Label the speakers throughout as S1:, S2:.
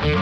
S1: What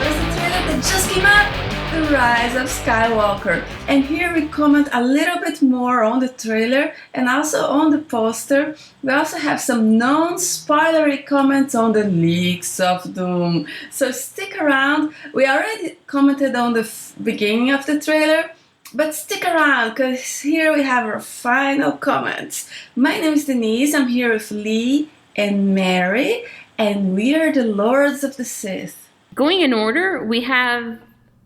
S1: is the trailer that just came out? The Rise of Skywalker. And here we comment a little bit more on the trailer and also on the poster. We also have some non-spoilery comments on the leaks of Doom. So stick around. We already commented on the beginning of the trailer, but stick around because here we have our final comments. My name is Denise. I'm here with Lee and Mary, and we are the Lords of the Sith.
S2: Going in order, we have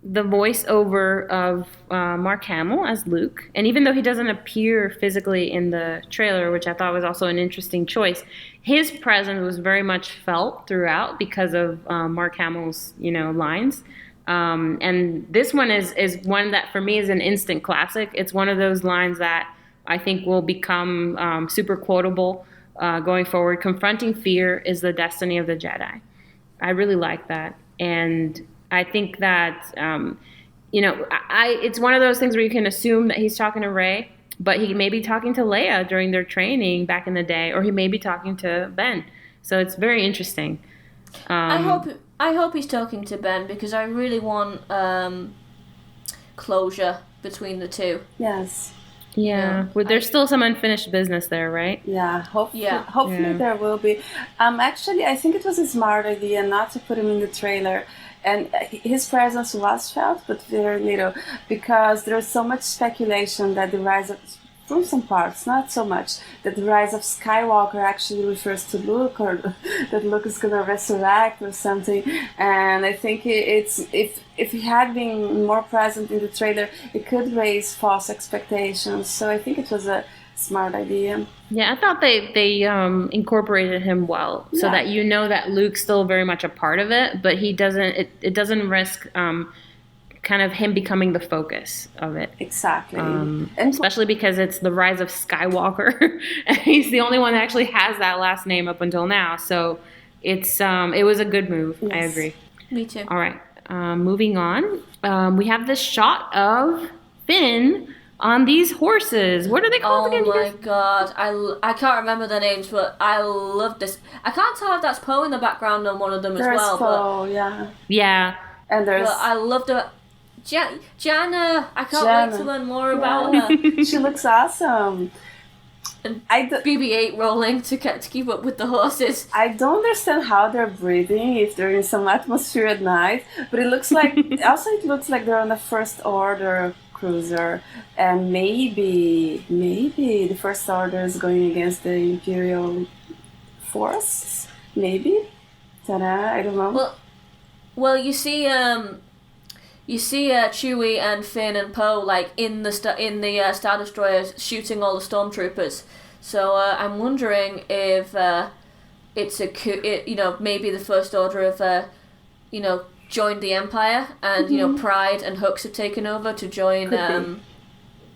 S2: the voiceover of Mark Hamill as Luke. And even though he doesn't appear physically in the trailer, which I thought was also an interesting choice, his presence was very much felt throughout because of Mark Hamill's, lines. And this one is one that for me is an instant classic. It's one of those lines that I think will become super quotable going forward. Confronting fear is the destiny of the Jedi. I really like that. And I think that, it's one of those things where you can assume that he's talking to Rey, but he may be talking to Leia during their training back in the day, or he may be talking to Ben. So it's very interesting.
S3: I hope he's talking to Ben because I really want closure between the two.
S1: Yes.
S2: Yeah, well, there's still some unfinished business there, right?
S1: Yeah, hopefully there will be. Actually, I think it was a smart idea not to put him in the trailer. And his presence was felt, but very little, because there's so much speculation that the rise of, from some parts, not so much, that the rise of Skywalker actually refers to Luke, or that Luke is gonna resurrect or something. And I think it's if he had been more present in the trailer, it could raise false expectations. So I think it was a smart idea.
S2: Yeah, I thought they incorporated him well, so that that Luke's still very much a part of it, but he doesn't. It doesn't risk kind of him becoming the focus of it.
S1: Exactly,
S2: and especially because it's the rise of Skywalker, and he's the only one that actually has that last name up until now. So it's it was a good move. Yes. I agree.
S3: Me too.
S2: All right, moving on. We have this shot of Finn on these horses. What are they called again?
S3: Oh my god. I can't remember their names, but I love this. I can't tell if that's Poe in the background on one of them as well.
S1: Poe, yeah.
S2: Yeah.
S1: And there's...
S3: But I love the... Jannah. I can't wait to learn more about her.
S1: She looks awesome.
S3: And BB-8 rolling to keep up with the horses.
S1: I don't understand how they're breathing if they're in some atmosphere at night, but it looks like... also, it looks like they're on the First Order cruiser, and maybe the First Order is going against the Imperial force. Maybe, I don't know.
S3: Well, you see Chewie and Finn and Poe like in the Star Destroyers shooting all the stormtroopers. So I'm wondering if it's maybe the First Order have joined the Empire, and Pride and Hux have taken over to join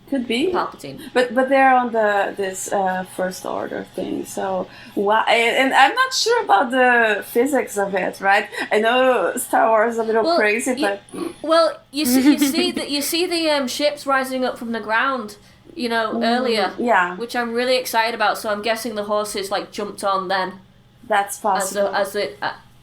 S1: Could be
S3: Palpatine.
S1: But they're on this First Order thing, so and I'm not sure about the physics of it, right? I know Star Wars is a little crazy, but
S3: you see the ships rising up from the ground, earlier, which I'm really excited about. So I'm guessing the horses jumped on then.
S1: That's possible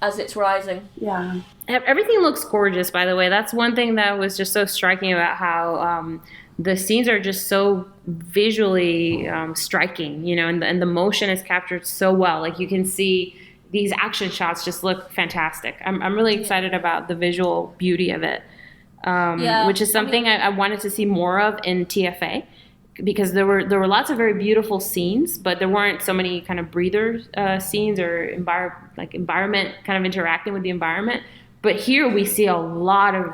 S3: as it's rising.
S1: Yeah.
S2: Everything looks gorgeous, by the way. That's one thing that was just so striking about how the scenes are just so visually striking, and the motion is captured so well. Like, you can see these action shots just look fantastic. I'm really excited about the visual beauty of it, which is something I wanted to see more of in TFA, because there were lots of very beautiful scenes, but there weren't so many kind of breather scenes or environment kind of interacting with the environment. But here we see a lot of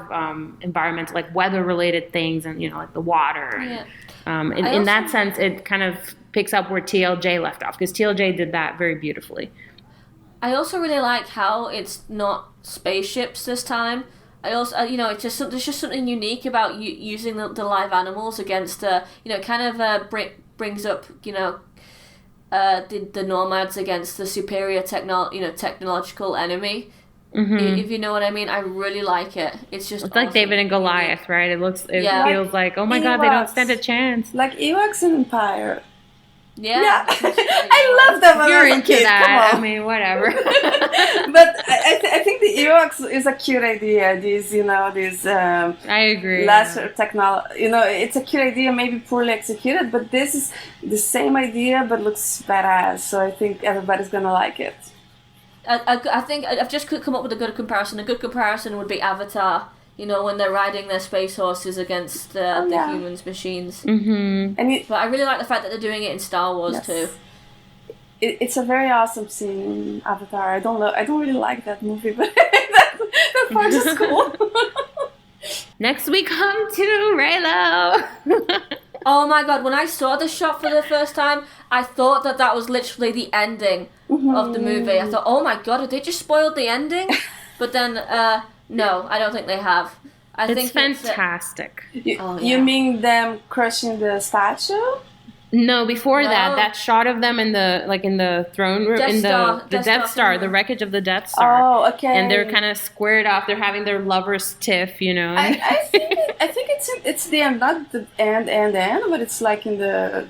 S2: environmental, weather-related things, and like the water. And, in that sense, it kind of picks up where TLJ left off, because TLJ did that very beautifully.
S3: I also really like how it's not spaceships this time. I also, there's just something unique about using the live animals against, kind of brings up, the nomads against the superior technological enemy. Mm-hmm. If you know what I mean. I really like it. It's just
S2: awesome. Like David and Goliath, right? It feels like, oh my god, they don't stand a chance.
S1: Like Ewoks in Empire.
S3: Yeah.
S1: I love them when
S2: you're
S1: I was a
S2: into
S1: kid,
S2: that,
S1: come
S2: I
S1: on.
S2: mean, whatever.
S1: But I think the Ewoks is a cute idea. These
S2: I agree.
S1: lesser technology. It's a cute idea, maybe poorly executed, but this is the same idea, but looks badass. So I think everybody's gonna like it.
S3: I think I've just come up with a good comparison. A good comparison would be Avatar. When they're riding their space horses against the humans' machines.
S2: Mm-hmm.
S1: But
S3: I really like the fact that they're doing it in Star Wars too.
S1: It's a very awesome scene in Avatar. I don't really like that movie, but that part is cool.
S2: Next we come to Reylo.
S3: Oh my god, when I saw this shot for the first time, I thought that was literally the ending of the movie. I thought, oh my god, have they just spoiled the ending? But then, no, I don't think they have. I think
S2: fantastic.
S1: You mean them crushing the statue?
S2: No, before that shot of them in the throne room, the Death Star, the wreckage of the Death Star.
S1: Oh, okay.
S2: And they're kind of squared off. They're having their lovers tiff,
S1: I think it's the end, not the end, but it's like in the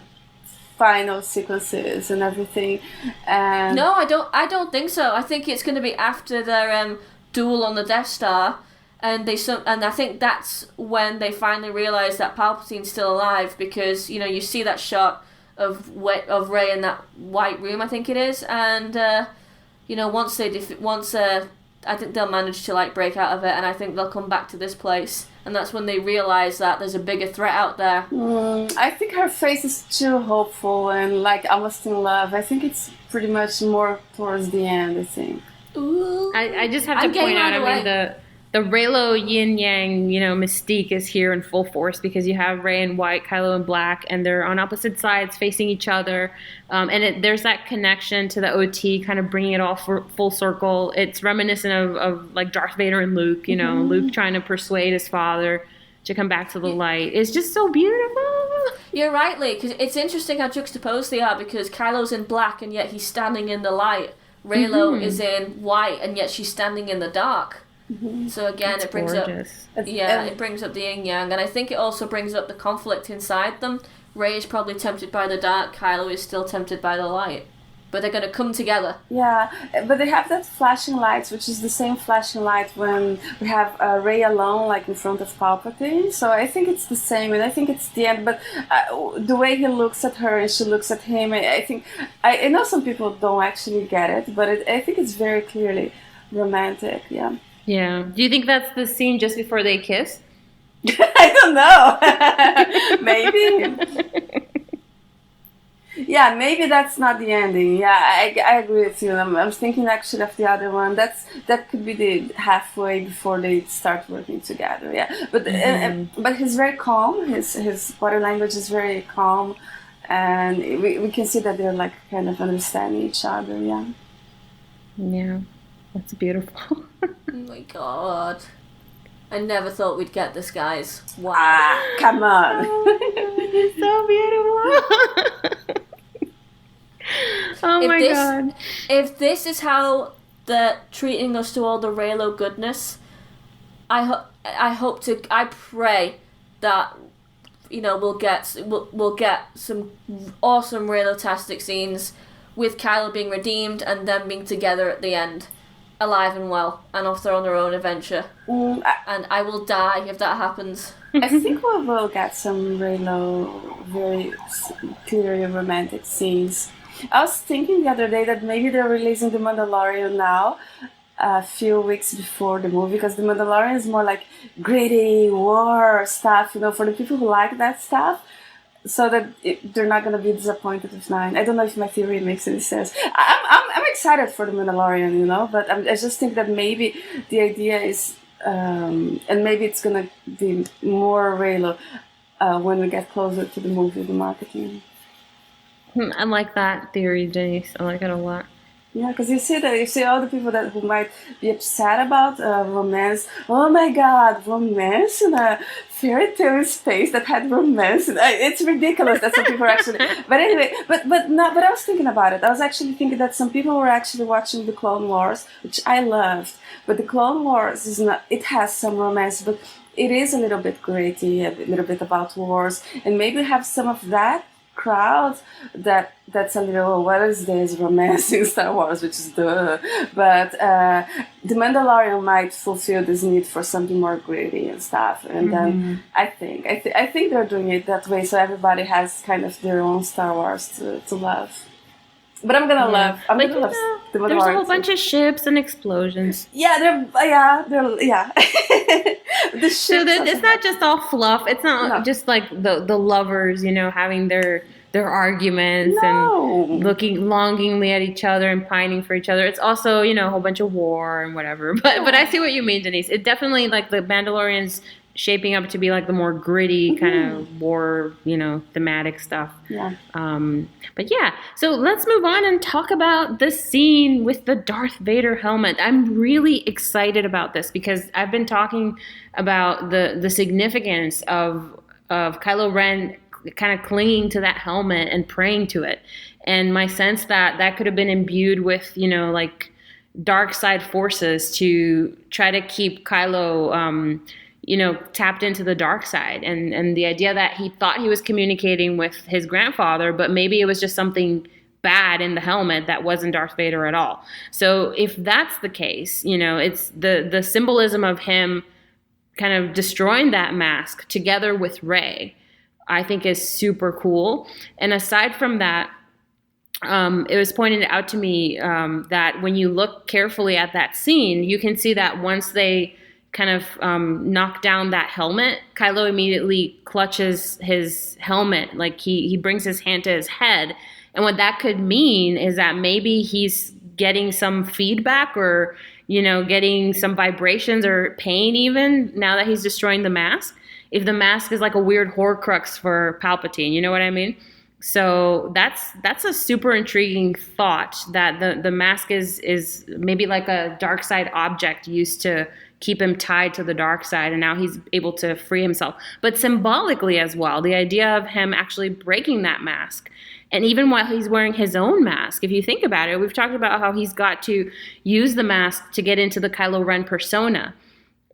S1: final sequences and everything. And
S3: no, I don't think so. I think it's going to be after their duel on the Death Star. And I think that's when they finally realize that Palpatine's still alive, because you see that shot of Rey in that white room, I think it is, and once I think they'll manage to break out of it, and I think they'll come back to this place, and that's when they realize that there's a bigger threat out there.
S1: I think her face is too hopeful and almost in love. I think it's pretty much more towards the end. I think.
S3: Ooh.
S2: I just have to point out. I mean the Reylo yin yang, mystique is here in full force, because you have Rey in white, Kylo in black, and they're on opposite sides facing each other. And there's that connection to the OT, kind of bringing it all full circle. It's reminiscent of Darth Vader and Luke, Luke trying to persuade his father to come back to the light. It's just so beautiful.
S3: You're right, Lee, because it's interesting how juxtaposed they are, because Kylo's in black and yet he's standing in the light. Reylo is in white and yet she's standing in the dark. So again, it brings gorgeous. It brings up the yin yang, and I think it also brings up the conflict inside them. Rey is probably tempted by the dark, Kylo is still tempted by the light, but they're going to come together.
S1: Yeah, but they have that flashing lights, which is the same flashing light when we have Rey alone, in front of Palpatine. So I think it's the same, and I think it's the end. But the way he looks at her and she looks at him, I know some people don't actually get it, but I think it's very clearly romantic. Yeah.
S2: Yeah. Do you think that's the scene just before they kiss?
S1: I don't know. Maybe. Yeah, maybe that's not the ending. Yeah, I agree with you. I'm thinking actually of the other one. That could be the halfway before they start working together. Yeah, but but he's very calm. His body language is very calm, and we can see that they're kind of understanding each other. Yeah.
S2: Yeah, that's beautiful.
S3: Oh my god. I never thought we'd get this, guys. Wow.
S1: Come on.
S2: It's so beautiful. Oh my god.
S3: If this is how they're treating us to all the Reylo goodness, I pray that we'll get some awesome Reylo-tastic scenes with Kylo being redeemed and them being together at the end, alive and well, and off on their own adventure. And I will die if that happens.
S1: I think we will get some Reylo very clearly romantic scenes. I was thinking the other day that maybe they're releasing The Mandalorian now, a few weeks before the movie, because The Mandalorian is more gritty war stuff, for the people who like that stuff, so that they're not going to be disappointed with 9. I don't know if my theory makes any sense. I'm excited for The Mandalorian, but I just think that maybe the idea is, and maybe it's going to be more Reylo when we get closer to the movie, the marketing.
S2: I like that theory, Denise. I like it a lot.
S1: Yeah, because you see all the people who might be upset about romance. Oh my God, romance in a fairy tale space that had romance. It's ridiculous that some people are actually. But anyway, but I was thinking about it. I was actually thinking that some people were actually watching the Clone Wars, which I loved. But the Clone Wars is not. It has some romance, but it is a little bit gritty, a little bit about wars, and maybe have some of that crowd that's a little, what is this romance in Star Wars, which is duh. But the Mandalorian might fulfill this need for something more gritty and stuff. And then I think they're doing it that way, so everybody has kind of their own Star Wars to love. But I'm gonna love. I'm gonna love the Mandalorian.
S2: There's a whole bunch of ships and explosions.
S1: Yeah, they're the ships.
S2: So it's not just all fluff. It's not just like the lovers, having their arguments and looking longingly at each other and pining for each other. It's also, a whole bunch of war and whatever. But I see what you mean, Denise. It definitely, like, the Mandalorian's shaping up to be like the more gritty kind of war, thematic stuff.
S1: Yeah.
S2: But yeah, so let's move on and talk about the scene with the Darth Vader helmet. I'm really excited about this because I've been talking about the significance of Kylo Ren kind of clinging to that helmet and praying to it. And my sense that could have been imbued with, like dark side forces to try to keep Kylo, tapped into the dark side. And the idea that he thought he was communicating with his grandfather, but maybe it was just something bad in the helmet that wasn't Darth Vader at all. So if that's the case, it's the symbolism of him kind of destroying that mask together with Rey, I think is super cool. And aside from that, it was pointed out to me that when you look carefully at that scene, you can see that once they kind of knock down that helmet, Kylo immediately clutches his helmet, like he brings his hand to his head. And what that could mean is that maybe he's getting some feedback or, getting some vibrations or pain even now that he's destroying the mask. If the mask is like a weird Horcrux for Palpatine, you know what I mean? So that's a super intriguing thought, that the mask is maybe like a dark side object used to keep him tied to the dark side, and now he's able to free himself. But symbolically as well, the idea of him actually breaking that mask, and even while he's wearing his own mask, if you think about it, we've talked about how he's got to use the mask to get into the Kylo Ren persona.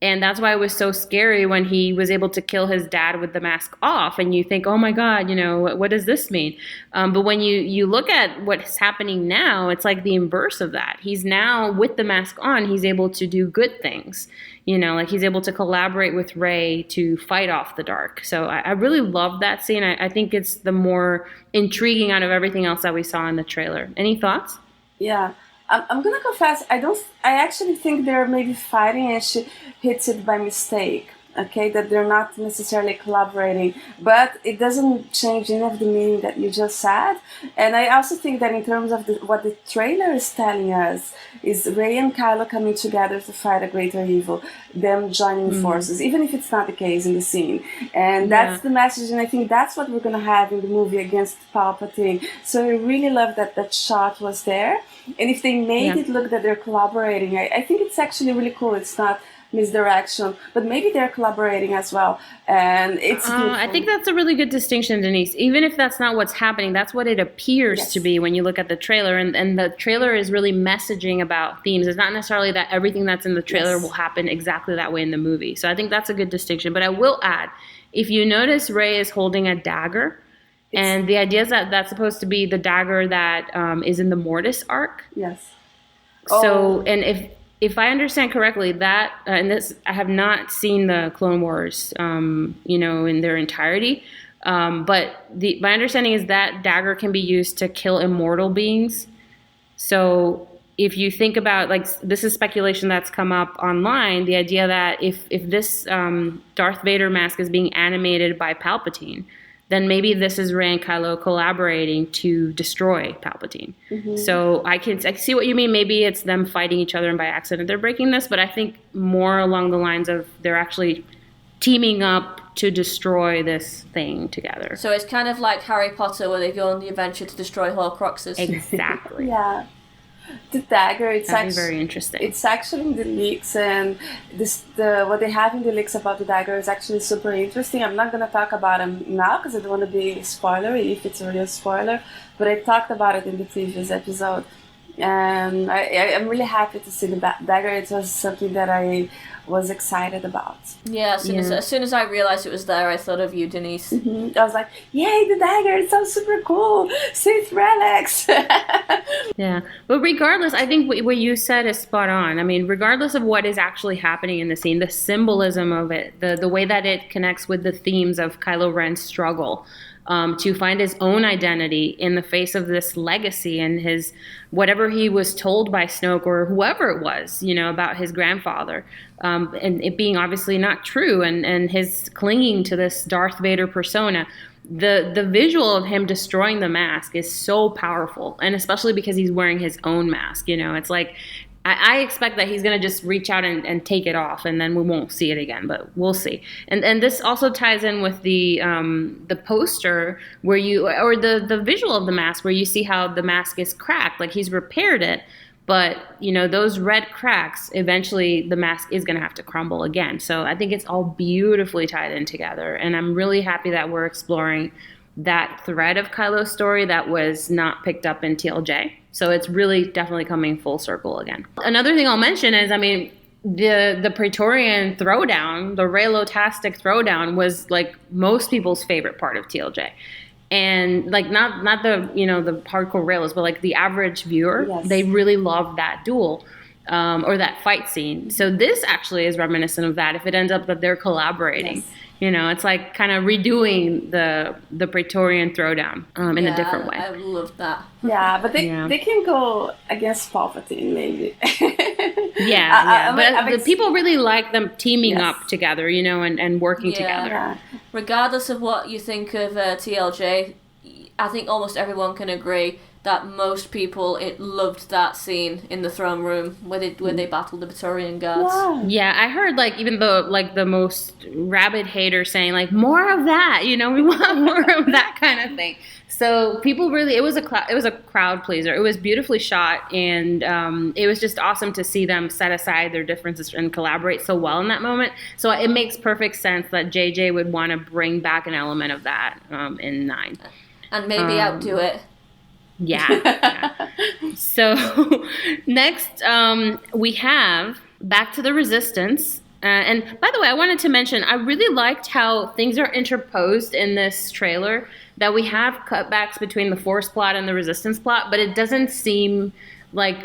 S2: And that's why it was so scary when he was able to kill his dad with the mask off. And you think, oh my God, what does this mean? But when you look at what's happening now, it's like the inverse of that. He's now, with the mask on, he's able to do good things. Like he's able to collaborate with Rey to fight off the dark. So I really love that scene. I think it's the more intriguing out of everything else that we saw in the trailer. Any thoughts?
S1: Yeah. I'm gonna confess, I actually think they're maybe fighting and she hits it by mistake, okay? That they're not necessarily collaborating, but it doesn't change any of the meaning that you just said. And I also think that in terms of what the trailer is telling us is Rey and Kylo coming together to fight a greater evil, them joining forces, even if it's not the case in the scene. And that's the message, and I think that's what we're gonna have in the movie against Palpatine. So I really love that shot was there. And if they made it look that they're collaborating, I think it's actually really cool. It's not misdirection, but maybe they're collaborating as well. And it's
S2: I think that's a really good distinction, Denise. Even if that's not what's happening, that's what it appears to be when you look at the trailer. And the trailer is really messaging about themes. It's not necessarily that everything that's in the trailer will happen exactly that way in the movie. So I think that's a good distinction. But I will add, if you notice, Rey is holding a dagger. And the idea is that that's supposed to be the dagger that is in the Mortis arc.
S1: Yes.
S2: So, and if I understand correctly, that and this, I have not seen the Clone Wars, in their entirety. But my understanding is that dagger can be used to kill immortal beings. So if you think about, like, this is speculation that's come up online, the idea that if this Darth Vader mask is being animated by Palpatine, then maybe this is Rey and Kylo collaborating to destroy Palpatine. So I see what you mean. Maybe it's them fighting each other and by accident they're breaking this, but I think more along the lines of they're actually teaming up to destroy this thing together.
S3: So it's kind of like Harry Potter, where they go on the adventure to destroy Horcruxes.
S2: Exactly.
S1: Yeah. The dagger, it's
S2: actually very interesting.
S1: It's actually in the leaks, and what they have in the leaks about the dagger is actually super interesting. I'm not going to talk about them now because I don't want to be spoilery if it's a real spoiler, but I talked about it in the previous episode. And I'm really happy to see the dagger. It was something that I was excited about.
S3: Yeah, as soon as I realized it was there, I thought of you, Denise.
S1: I was like, yay, the dagger, it sounds super cool. Sith relics.
S2: Yeah, but regardless, I think what you said is spot on. I mean, regardless of what is actually happening in the scene, the symbolism of it, the way that it connects with the themes of Kylo Ren's struggle to find his own identity in the face of this legacy and his whatever he was told by Snoke or whoever it was, about his grandfather, and it being obviously not true, and his clinging to this Darth Vader persona. The visual of him destroying the mask is so powerful, and especially because he's wearing his own mask. It's like I expect that he's going to just reach out and take it off, and then we won't see it again, but we'll see. And this also ties in with the poster where the visual of the mask where you see how the mask is cracked, like he's repaired it. But, those red cracks, eventually the mask is going to have to crumble again. So I think it's all beautifully tied in together. And I'm really happy that we're exploring that thread of Kylo's story that was not picked up in TLJ. So it's really definitely coming full circle again. Another thing I'll mention is, the Praetorian throwdown, the Reylo-tastic throwdown was like most people's favorite part of TLJ. And like not the the hardcore Reylos, but like the average viewer, they really loved that duel or that fight scene. So this actually is reminiscent of that. If it ends up that they're collaborating, it's like kind of redoing the Praetorian throwdown in a different way.
S3: I love that.
S1: Yeah, but they can go against Palpatine maybe.
S2: But the people really like them teaming up together, and working together.
S1: Yeah.
S3: Regardless of what you think of TLJ, I think almost everyone can agree that most people loved that scene in the throne room when they battled the Praetorian guards.
S1: Yeah,
S2: I heard even though the most rabid haters saying more of that, we want more of that kind of thing. So people really, it was a crowd pleaser. It was beautifully shot, and it was just awesome to see them set aside their differences and collaborate so well in that moment. So it makes perfect sense that JJ would want to bring back an element of that in 9.
S3: And maybe outdo it.
S2: Yeah. So next we have Back to the Resistance. And by the way, I wanted to mention, I really liked how things are interposed in this trailer, that we have cutbacks between the Force plot and the Resistance plot, but it doesn't seem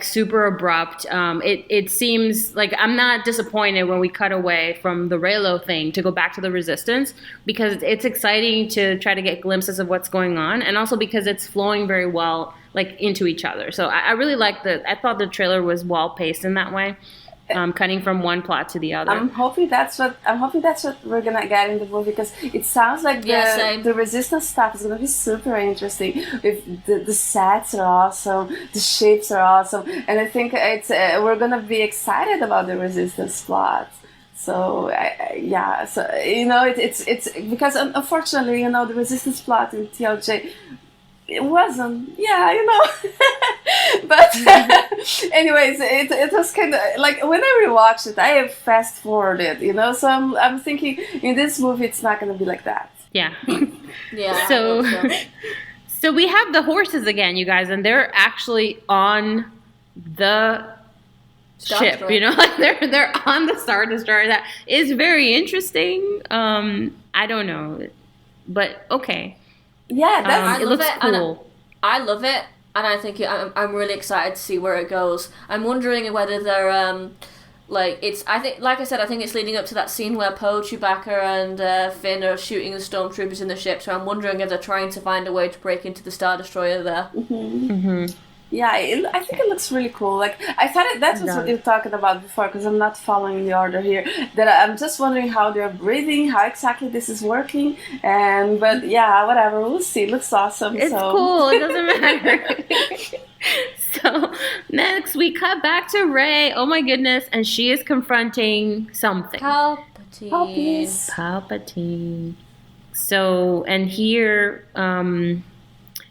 S2: super abrupt. It seems like I'm not disappointed when we cut away from the Reylo thing to go back to the Resistance, because it's exciting to try to get glimpses of what's going on, and also because it's flowing very well into each other. So I really liked I thought the trailer was well paced in that way. Cutting from one plot to the other. I'm hoping
S1: that's what we're gonna get in the movie, because it sounds like the Resistance stuff is gonna be super interesting. If the sets are awesome, the shapes are awesome, and I think we're gonna be excited about the Resistance plot. So it's because unfortunately the Resistance plot in TLJ. It wasn't, but anyways, it was kind of when I rewatched it, I fast forwarded, so I'm thinking in this movie it's not going to be like that.
S2: Yeah.
S3: Yeah.
S2: So we have the horses again, you guys, and they're actually on the ship, they're on the Star Destroyer. That is very interesting. I don't know, but okay.
S1: Yeah,
S2: it looks cool.
S3: I love it, and I think I'm really excited to see where it goes. I'm wondering whether they're I think it's leading up to that scene where Poe, Chewbacca, and Finn are shooting the stormtroopers in the ship. So I'm wondering if they're trying to find a way to break into the Star Destroyer there.
S1: Yeah, I think it looks really cool. I thought that's what you were talking about before, because I'm not following the order here. That I'm just wondering how they're breathing, how exactly this is working, but yeah, whatever. We'll see. It looks awesome.
S2: It's cool. It doesn't matter. So next we cut back to Rey. Oh my goodness, and she is confronting something. Palpatine. So, and here,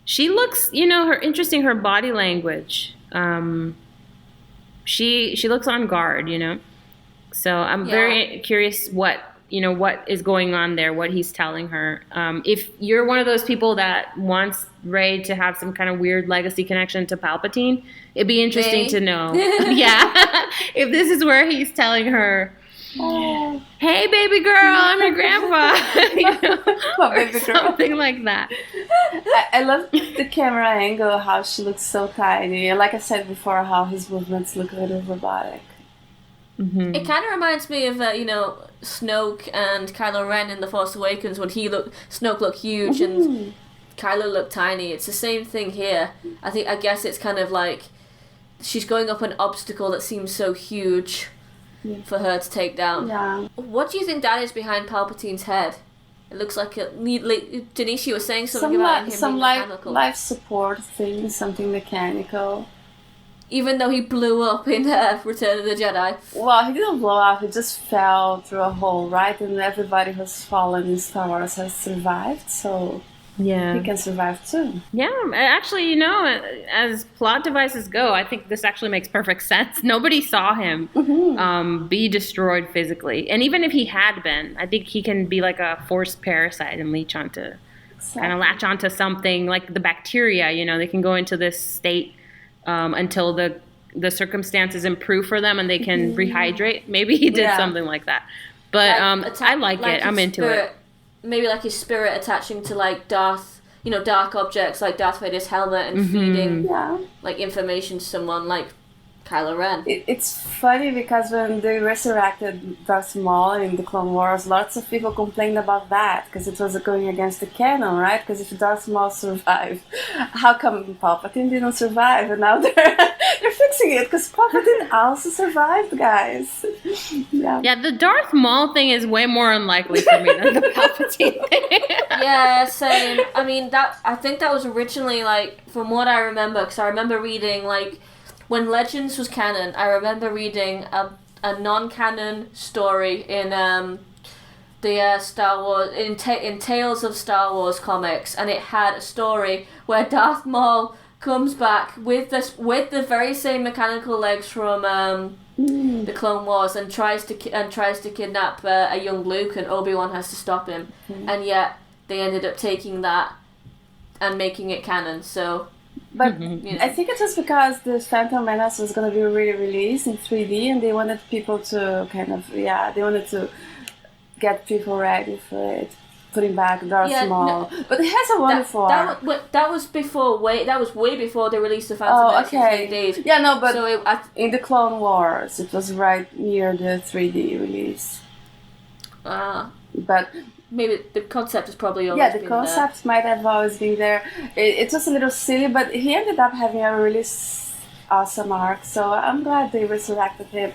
S2: she looks, her body language. She looks on guard, So I'm very curious what, what is going on there, what he's telling her. If you're one of those people that wants Rey to have some kind of weird legacy connection to Palpatine, it'd be interesting to know. Yeah. If this is where he's telling her, hey, baby girl, I'm your grandpa.
S1: Baby girl.
S2: Something like that.
S1: I love the camera angle, how she looks so tiny. And like I said before, how his movements look a little robotic.
S2: Mm-hmm.
S3: It kind of reminds me of, Snoke and Kylo Ren in The Force Awakens when Snoke looked huge and Kylo looked tiny. It's the same thing here. I guess it's kind of like she's going up an obstacle that seems so huge for her to take down.
S1: Yeah.
S3: What do you think that is behind Palpatine's head? It looks like Denise, you were saying something about him
S1: some
S3: being mechanical.
S1: life support thing, something mechanical.
S3: Even though he blew up in Return of the Jedi.
S1: Well, he didn't blow up, he just fell through a hole, right? And everybody who's fallen in Star Wars has survived, so
S2: yeah,
S1: he can survive too.
S2: Yeah, actually, as plot devices go, I think this actually makes perfect sense. Nobody saw him be destroyed physically. And even if he had been, I think he can be like a force parasite and kind of latch onto something like the bacteria, they can go into this state until the circumstances improve for them and they can rehydrate. Maybe he did something like that. But I like it. I'm into it.
S3: Maybe like his spirit attaching to like dark objects like Darth Vader's helmet and feeding like information to someone like Kylo Ren.
S1: It's funny because when they resurrected Darth Maul in the Clone Wars, lots of people complained about that because it was going against the canon, right? Because if Darth Maul survived, how come Palpatine didn't survive? And now they're fixing it because Palpatine also survived, guys.
S2: Yeah, the Darth Maul thing is way more unlikely for me than the Palpatine thing.
S3: Yeah, same. I mean, I think that was originally like, from what I remember, because I remember reading like, when Legends was canon, I remember reading a non-canon story in the Star Wars in Tales of Star Wars comics, and it had a story where Darth Maul comes back with the very same mechanical legs from the Clone Wars and tries to kidnap a young Luke, and Obi-Wan has to stop him, and yet they ended up taking that and making it canon. So.
S1: But I think it was because the Phantom Menace was going to be re-released in 3D and they wanted people to they wanted to get people ready for it, putting back Darth Maul. But it has a wonderful art.
S3: That was way before they released the Phantom Menace in 3D.
S1: Yeah, no, but in the Clone Wars, it was right near the 3D release. But...
S3: maybe the concept has probably always been there. Yeah, the concept
S1: might have always been there. It was a little silly, but he ended up having a really awesome arc, so I'm glad they resurrected him.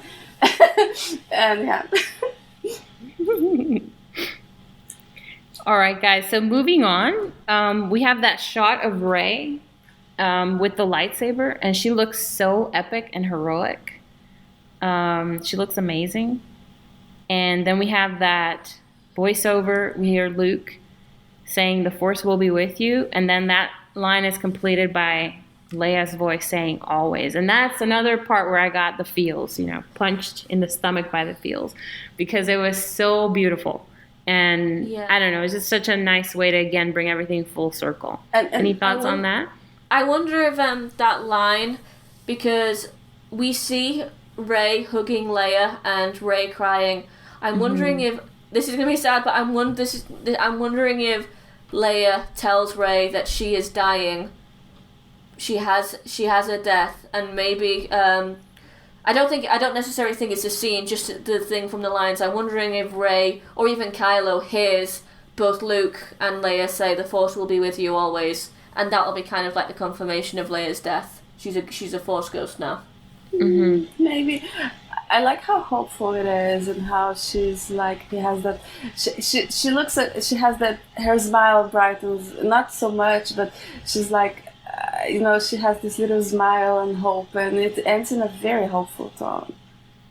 S1: And yeah.
S2: All right, guys, so moving on, we have that shot of Rey with the lightsaber, and she looks so epic and heroic. She looks amazing. And then we have that voiceover. We hear Luke saying, "The Force will be with you," and then that line is completed by Leia's voice saying, "Always." And that's another part where I got the feels, punched in the stomach by the feels, because it was so beautiful. And I don't know, it's just such a nice way to, again, bring everything full circle. Any thoughts on that?
S3: I wonder if that line, because we see Rey hugging Leia and Rey crying, I'm wondering if, this is going to be sad, but I'm wondering if Leia tells Rey that she is dying. She has a death, and maybe I don't necessarily think it's a scene, just the thing from the lines. I'm wondering if Rey or even Kylo hears both Luke and Leia say, "The Force will be with you always," and that'll be kind of like the confirmation of Leia's death. She's a Force ghost now.
S1: Maybe. I like how hopeful it is, and how she's like, he has that, she looks like she has that, her smile brightens, not so much, but she's like, she has this little smile and hope, and it ends in a very hopeful tone.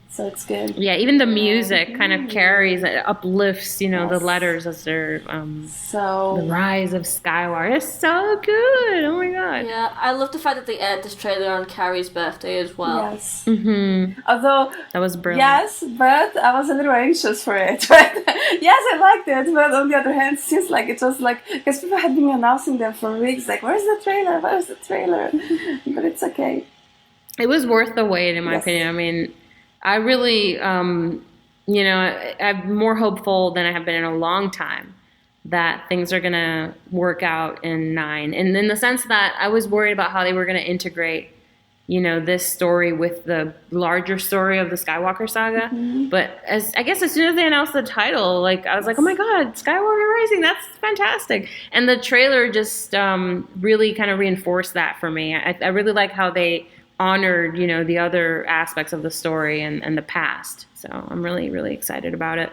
S1: So it's good.
S2: Yeah, even the music kind of carries, it uplifts, the letters as they're
S1: so
S2: the rise of Skywalker. It's so good. Oh my god.
S3: Yeah, I love the fact that they aired this trailer on Carrie's birthday as well.
S1: Yes.
S2: Mm-hmm.
S1: Although
S2: that was brilliant.
S1: Yes, but I was a little anxious for it. Right? Yes, I liked it, but on the other hand, it seems like it was like because people had been announcing them for weeks. Like, where's the trailer? Where's the trailer? But it's okay.
S2: It was worth the wait, in my opinion. I mean, I really, I'm more hopeful than I have been in a long time that things are going to work out in 9. And in the sense that I was worried about how they were going to integrate, this story with the larger story of the Skywalker saga.
S1: Mm-hmm.
S2: But as soon as they announced the title, like, I was like, oh my God, Skywalker Rising, that's fantastic. And the trailer just really kind of reinforced that for me. I really like how they honored, the other aspects of the story and the past. So I'm really, really excited about it.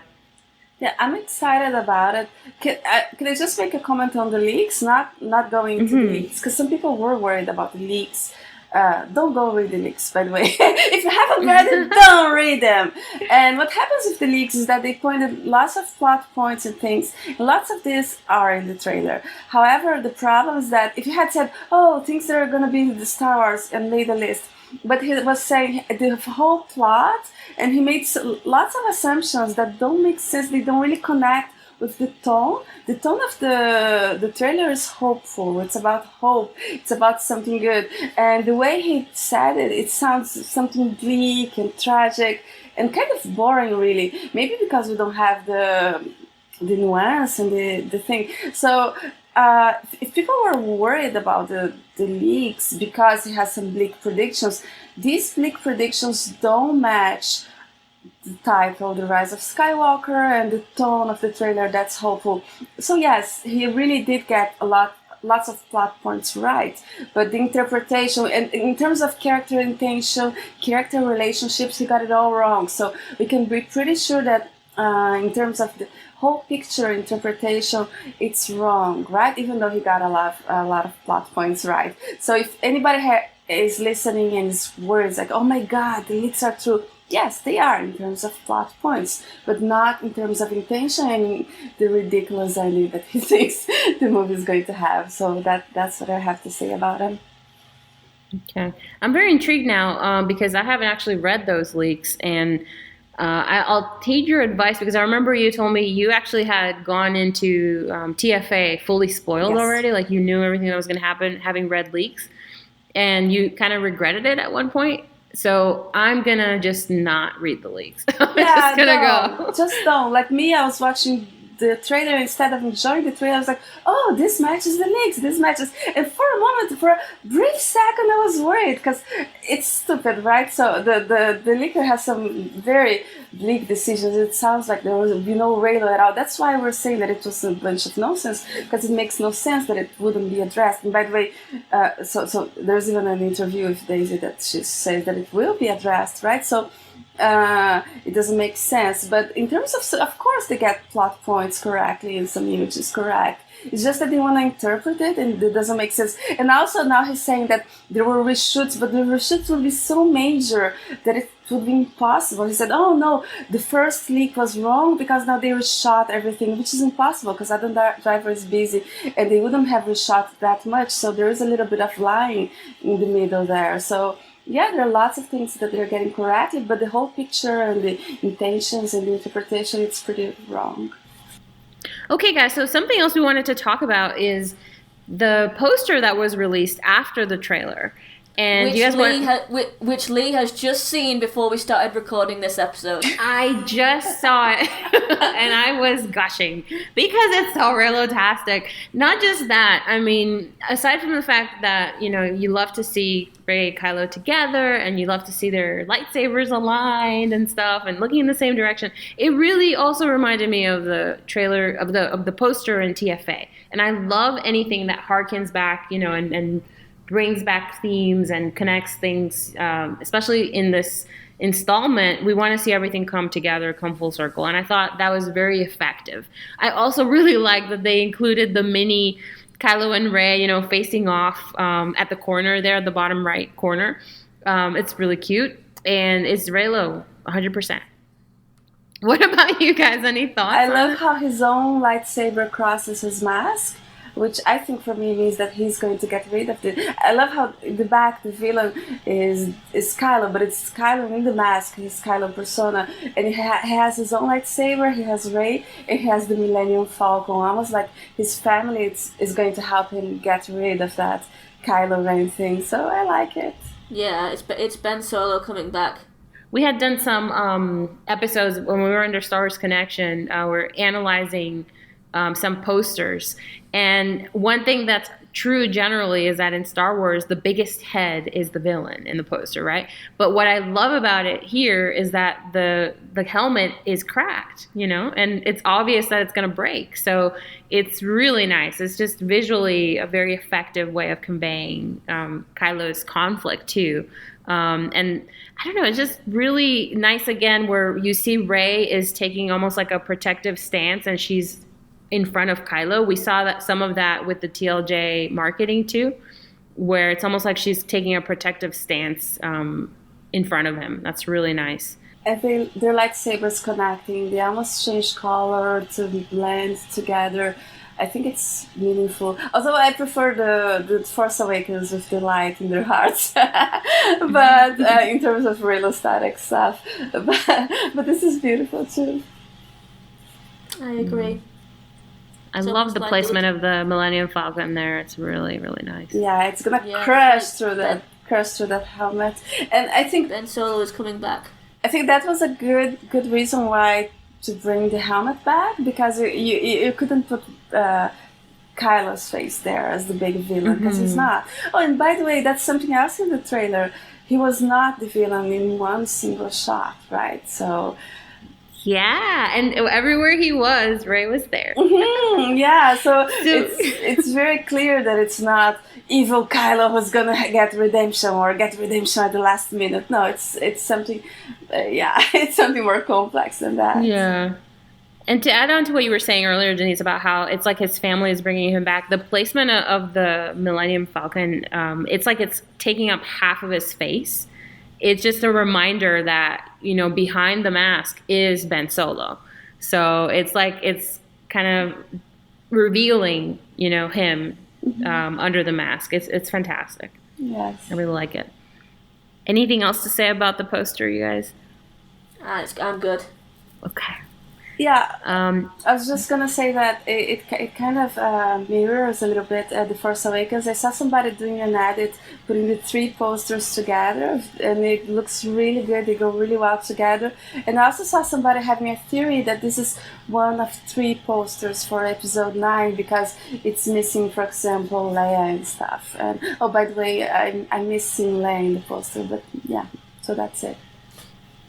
S1: Yeah, I'm excited about it. Can I just make a comment on the leaks? Not going into the leaks, because some people were worried about the leaks. Don't go read the leaks, by the way. If you haven't read it, don't read them. And what happens with the leaks is that they pointed lots of plot points and things. And lots of these are in the trailer. However, the problem is that if you had said, things that are going to be in the Star Wars and made a list, but he was saying the whole plot, and he made lots of assumptions that don't make sense. They don't really connect with the tone. The tone of the trailer is hopeful. It's about hope. It's about something good. And the way he said it, it sounds something bleak and tragic and kind of boring, really. Maybe because we don't have the nuance and the thing. So if people were worried about the leaks because he has some bleak predictions, these bleak predictions don't match the title, The Rise of Skywalker, and the tone of the trailer that's hopeful. So yes, he really did get lots of plot points right, but the interpretation and in terms of character intention, character relationships, he got it all wrong. So we can be pretty sure that in terms of the whole picture interpretation, it's wrong, right? Even though he got a lot of plot points right. So if anybody is listening and is worried, like, oh my God, the leaks are true. Yes, they are in terms of plot points, but not in terms of intention and the ridiculous ending that he thinks the movie is going to have. So that's what I have to say about him.
S2: Okay. I'm very intrigued now because I haven't actually read those leaks, and I'll take your advice because I remember you told me you actually had gone into TFA fully spoiled already, like you knew everything that was going to happen having read leaks, and you kind of regretted it at one point. So I'm going to just not read the leaks. I'm just going to go.
S1: Just don't. Like me, I was watching the trailer, instead of enjoying the trailer, I was like, oh, this matches the leaks, this matches. And for a moment, for a brief second, I was worried because it's stupid, right? So the leaker has some very bleak decisions. It sounds like there will be no Reylo at all. That's why we're saying that it was a bunch of nonsense, because it makes no sense that it wouldn't be addressed. And by the way, so there's even an interview with Daisy that she says that it will be addressed, right? So it doesn't make sense, but in terms of course they get plot points correctly and some images correct. It's just that they want to interpret it and it doesn't make sense. And also now he's saying that there were reshoots, but the reshoots will be so major that it would be impossible. He said, oh no, the first leak was wrong because now they reshot everything, which is impossible because Adam Driver is busy and they wouldn't have reshot that much. So there is a little bit of lying in the middle there. So yeah, there are lots of things that they're getting correctly, but the whole picture and the intentions and the interpretation, it's pretty wrong.
S2: Okay, guys, so something else we wanted to talk about is the poster that was released after the trailer. And
S3: which Lee has just seen before we started recording this episode.
S2: I just saw it, and I was gushing because it's so Reylo-tastic. Not just that, I mean, aside from the fact that, you know, you love to see Rey and Kylo together, and you love to see their lightsabers aligned and stuff, and looking in the same direction, it really also reminded me of the trailer, of the poster in TFA. And I love anything that harkens back, you know, and brings back themes and connects things, especially in this installment. We want to see everything come together, come full circle, and I thought that was very effective. I also really like that they included the mini Kylo and Rey, you know, facing off at the corner there, the bottom right corner. It's really cute. and it's Reylo, 100%. What about you guys? Any thoughts?
S1: I love how his own lightsaber crosses his mask, which I think for me means that he's going to get rid of it. I love how in the back the villain is Kylo, but it's Kylo in the mask, his Kylo persona, and he has his own lightsaber, he has Rey, and he has the Millennium Falcon, almost like his family is going to help him get rid of that Kylo Ren thing, so I like it.
S3: Yeah, it's Ben Solo coming back.
S2: We had done some episodes when we were under Star Wars Connection. We're analyzing some posters. And one thing that's true generally is that in Star Wars, the biggest head is the villain in the poster, right? But what I love about it here is that the helmet is cracked, and it's obvious that it's going to break. So it's really nice. It's just visually a very effective way of conveying Kylo's conflict too. And I don't know, it's just really nice again where you see Rey is taking almost like a protective stance and she's in front of Kylo. We saw some of that with the TLJ marketing too, where it's almost like she's taking a protective stance in front of him. That's really nice.
S1: And their lightsabers connecting, they almost change color to blend together. I think it's meaningful. Although I prefer the Force Awakens with the light in their hearts, but in terms of real static stuff. But this is beautiful too.
S3: I agree.
S2: I love the placement of the Millennium Falcon there. It's really, really nice.
S1: Yeah, it's gonna crash through that helmet, and I think
S3: Ben Solo is coming back.
S1: I think that was a good reason why to bring the helmet back, because you couldn't put Kylo's face there as the big villain, because he's not. Oh, and by the way, that's something else in the trailer. He was not the villain in one single shot, right? So.
S2: Yeah, and everywhere he was, Rey was there.
S1: Yeah, so it's very clear that it's not evil Kylo who's gonna get redemption at the last minute. No, it's something, it's something more complex than that.
S2: Yeah. And to add on to what you were saying earlier, Denise, about how it's like his family is bringing him back, the placement of the Millennium Falcon, it's like it's taking up half of his face. It's just a reminder that, behind the mask is Ben Solo. So it's like it's kind of revealing, him under the mask. It's fantastic.
S1: Yes.
S2: I really like it. Anything else to say about the poster, you guys?
S3: I'm good.
S2: Okay.
S1: Yeah, I was just gonna say that it kind of mirrors a little bit The Force Awakens. I saw somebody doing an edit, putting the three posters together, and it looks really good. They go really well together. And I also saw somebody having a theory that this is one of three posters for Episode 9 because it's missing, for example, Leia and stuff. And oh, by the way, I'm missing Leia in the poster, but yeah, so that's it.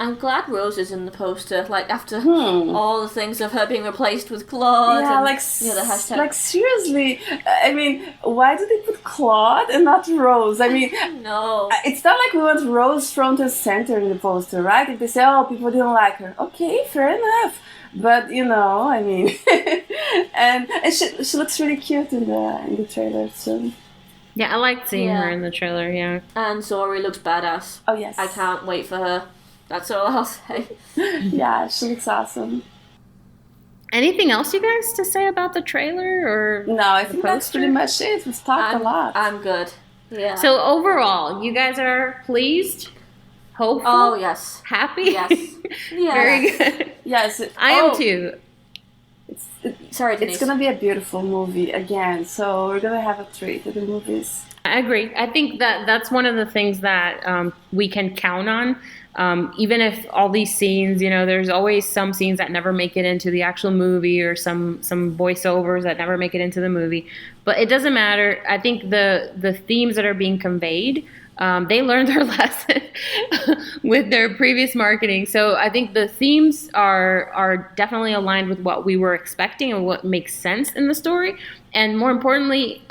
S3: I'm glad Rose is in the poster, like after all the things of her being replaced with Claude.
S1: Yeah,
S3: and,
S1: like
S3: the hashtag.
S1: Like seriously, I mean, why do they put Claude and not Rose? I mean,
S3: no,
S1: it's not like we want Rose front and center in the poster, right? If they say, oh, people didn't like her, okay, fair enough. But I mean, and she looks really cute in the trailer too.
S2: Yeah, I liked seeing her in the trailer. Yeah,
S3: and Zori looks badass.
S1: Oh yes,
S3: I can't wait for her. That's all I'll say.
S1: Yeah, she looks awesome.
S2: Anything else you guys to say about the trailer or
S1: no? I think that's pretty much it. We've talked a lot.
S3: I'm good. Yeah.
S2: So overall, you guys are pleased, hopeful.
S3: Oh yes.
S2: Happy.
S3: Yes. Yeah.
S2: Very good.
S1: Yes,
S2: I am too.
S3: Sorry, Denise.
S1: It's gonna be a beautiful movie again. So we're gonna have a treat at the movies.
S2: I agree. I think that's one of the things that we can count on. Even if all these scenes, there's always some scenes that never make it into the actual movie or some voiceovers that never make it into the movie. But it doesn't matter. I think the themes that are being conveyed, they learned their lesson with their previous marketing. So I think the themes are definitely aligned with what we were expecting and what makes sense in the story. And more importantly,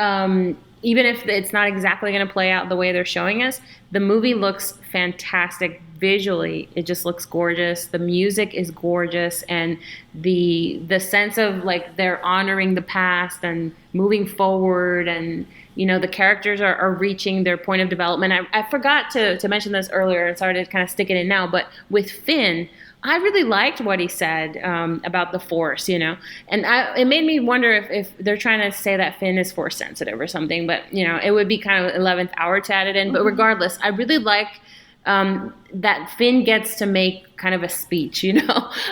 S2: even if it's not exactly going to play out the way they're showing us, the movie looks fantastic visually. It just looks gorgeous. The music is gorgeous, and the sense of like they're honoring the past and moving forward, and the characters are reaching their point of development. I forgot to mention this earlier, and sorry to kind of stick it in now, but with Finn, I really liked what he said about the Force, and it made me wonder if they're trying to say that Finn is Force sensitive or something, but, it would be kind of 11th hour to add it in. But regardless, I really like that Finn gets to make kind of a speech,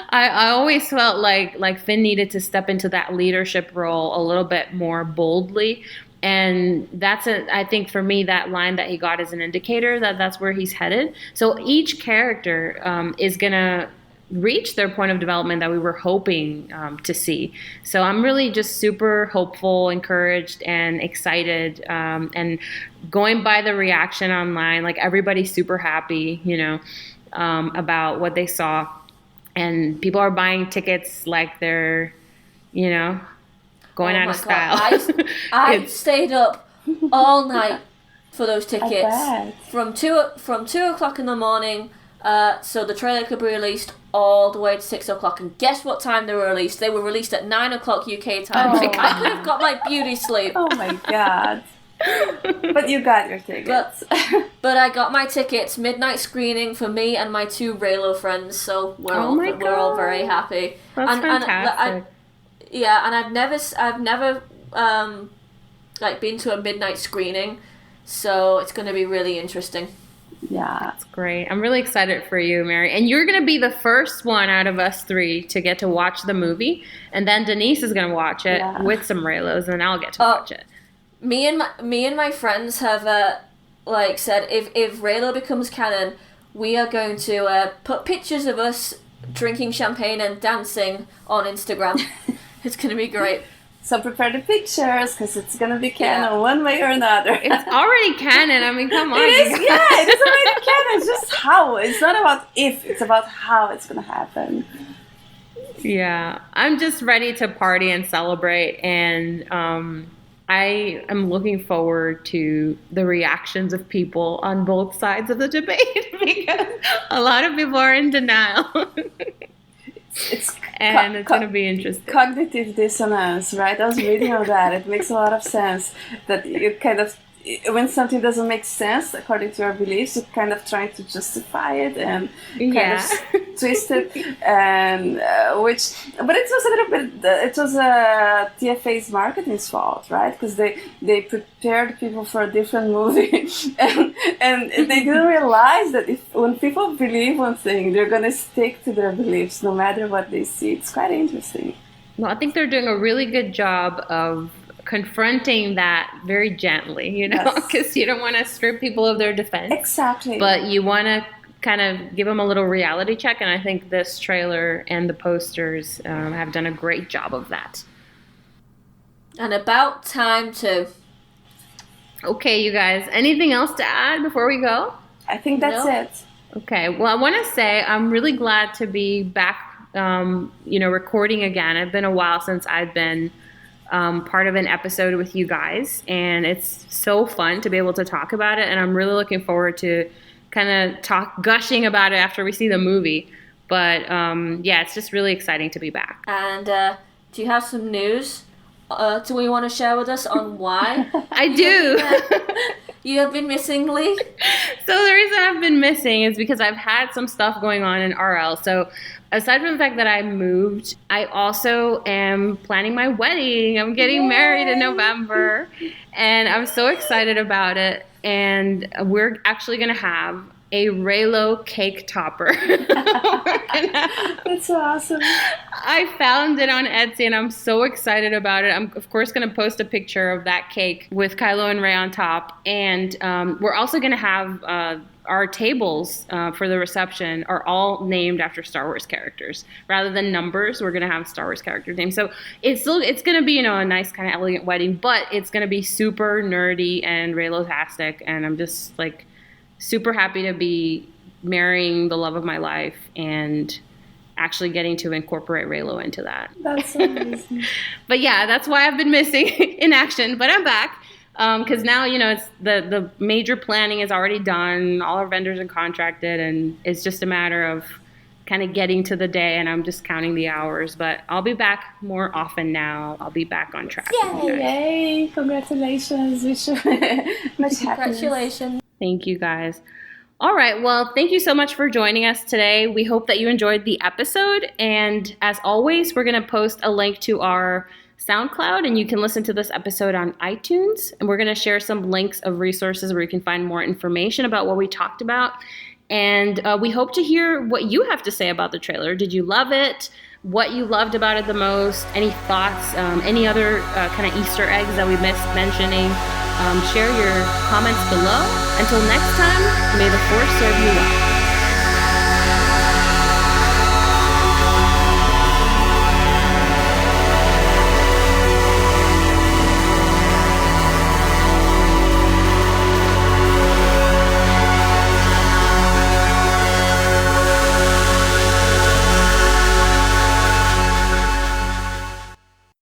S2: I always felt like Finn needed to step into that leadership role a little bit more boldly. And I think for me, that line that he got is an indicator that that's where he's headed. So each character is going to reach their point of development that we were hoping to see. So I'm really just super hopeful, encouraged, and excited. And going by the reaction online, like everybody's super happy, about what they saw. And people are buying tickets like they're, going out of style.
S3: I stayed up all night for those tickets from 2:00 in the morning, so the trailer could be released all the way to 6:00. And guess what time they were released? They were released at 9:00 UK time. I could have got my beauty sleep.
S1: Oh my god! But you got your tickets.
S3: But I got my tickets, midnight screening for me and my 2 Reylo friends. So we're all very happy.
S2: That's fantastic.
S3: And I've never been to a midnight screening, so it's going to be really interesting.
S1: Yeah,
S2: that's great. I'm really excited for you, Mary. And you're going to be the first one out of us 3 to get to watch the movie, and then Denise is going to watch it with some Reylos, and then I'll get to watch it.
S3: Me and my friends have said if Reylo becomes canon, we are going to put pictures of us drinking champagne and dancing on Instagram. It's going to be great.
S1: So prepare the pictures, because it's going to be canon one way or another.
S2: It's already canon. I mean, come on.
S1: It is, it is already canon. It's just how. It's not about if, it's about how it's going to happen.
S2: Yeah. I'm just ready to party and celebrate. And I am looking forward to the reactions of people on both sides of the debate, because a lot of people are in denial. It's going to be interesting.
S1: Cognitive dissonance, right? I was reading on that. It makes a lot of sense that you kind of, when something doesn't make sense according to your beliefs, you kind of try to justify it and kind of twist it, and but it was a little bit, it was TFA's marketing's fault, right? Because they prepared people for a different movie, and they didn't realize that when people believe one thing, they're gonna stick to their beliefs no matter what they see. It's quite interesting.
S2: Well, I think they're doing a really good job of confronting that very gently, because you don't want to strip people of their defense.
S1: Exactly.
S2: But you want to kind of give them a little reality check, and I think this trailer and the posters have done a great job of that.
S3: And about time too.
S2: Okay, you guys, anything else to add before we go?
S1: I think that's it.
S2: Okay, well, I want to say I'm really glad to be back, recording again. It's been a while since I've been part of an episode with you guys, and it's so fun to be able to talk about it, and I'm really looking forward to kind of gushing about it after we see the movie. But it's just really exciting to be back.
S3: And do you have some news do we want to share with us on why?
S2: I do.
S3: You have been missing, Lee?
S2: So the reason I've been missing is because I've had some stuff going on in RL. So aside from the fact that I moved, I also am planning my wedding. I'm getting married in November, and I'm so excited about it. And we're actually going to have a Reylo cake topper.
S1: That's awesome.
S2: I found it on Etsy, and I'm so excited about it. I'm, of course, going to post a picture of that cake with Kylo and Rey on top. And we're also going to have our tables for the reception are all named after Star Wars characters. Rather than numbers, we're going to have Star Wars character names. So it's going to be, a nice kind of elegant wedding, but it's going to be super nerdy and Reylo-tastic. And I'm just super happy to be marrying the love of my life and actually getting to incorporate Reylo into that.
S1: That's so amazing.
S2: But yeah, that's why I've been missing in action, but I'm back. Because now, it's the major planning is already done. All our vendors are contracted, and it's just a matter of kind of getting to the day and I'm just counting the hours. But I'll be back more often now. I'll be back on track.
S1: Yay! Congratulations. Wish you much happiness.
S3: Congratulations.
S2: Thank you, guys. All right. Well, thank you so much for joining us today. We hope that you enjoyed the episode. And as always, we're going to post a link to our SoundCloud, and you can listen to this episode on iTunes. And we're going to share some links of resources where you can find more information about what we talked about. And we hope to hear what you have to say about the trailer. Did you love it? What you loved about it the most? Any thoughts? Any other kind of Easter eggs that we missed mentioning? Share your comments below. Until next time, may the Force serve you well.